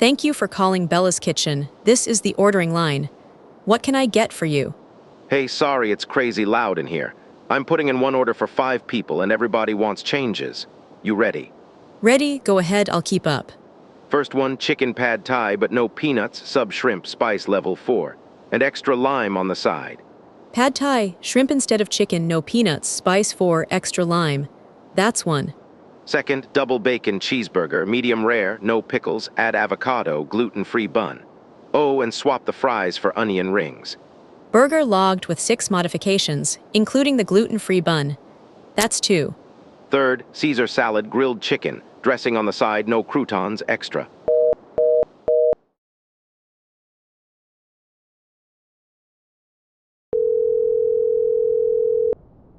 Thank you for calling Bella's Kitchen. This is the ordering line. What can I get for you? Hey, sorry it's crazy loud in here. I'm putting in one order for 5 people and everybody wants changes. You ready? Ready? Go ahead, I'll keep up. First one, chicken pad thai, but no peanuts, sub-shrimp, spice level 4. And extra lime on the side. Pad Thai, shrimp instead of chicken, no peanuts, spice 4, extra lime. That's one. Second, double bacon cheeseburger, medium rare, no pickles, add avocado, gluten-free bun. Oh, and swap the fries for onion rings. Burger logged with 6 modifications, including the gluten-free bun. That's 2. Third, Caesar salad, grilled chicken, dressing on the side, no croutons, extra.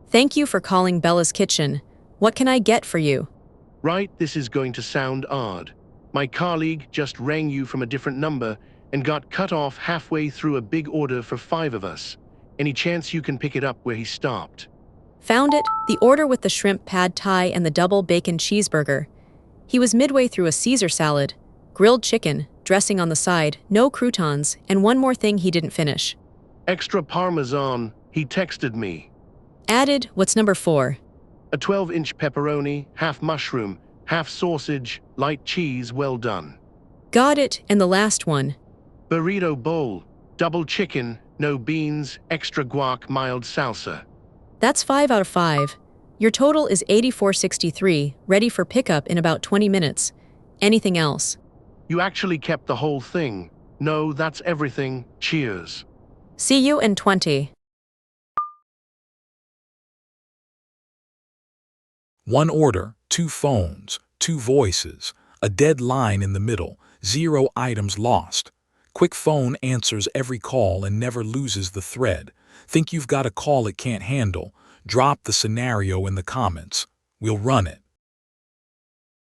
Thank you for calling Bella's Kitchen. What can I get for you? Right, this is going to sound odd. My colleague just rang you from a different number and got cut off halfway through a big order for 5 of us. Any chance you can pick it up where he stopped? Found it, the order with the shrimp pad thai and the double bacon cheeseburger. He was midway through a Caesar salad, grilled chicken, dressing on the side, no croutons, and one more thing he didn't finish. Extra parmesan, he texted me. Added, what's number 4? A 12-inch pepperoni, half mushroom, half sausage, light cheese, well done. Got it, and the last one. Burrito bowl, double chicken, no beans, extra guac, mild salsa. That's 5 out of 5. Your total is $84.63, ready for pickup in about 20 minutes. Anything else? You actually kept the whole thing. No, that's everything. Cheers. See you in 20. One order, 2 phones, 2 voices, a dead line in the middle, 0 items lost. KwickPhone answers every call and never loses the thread. Think you've got a call it can't handle? Drop the scenario in the comments. We'll run it.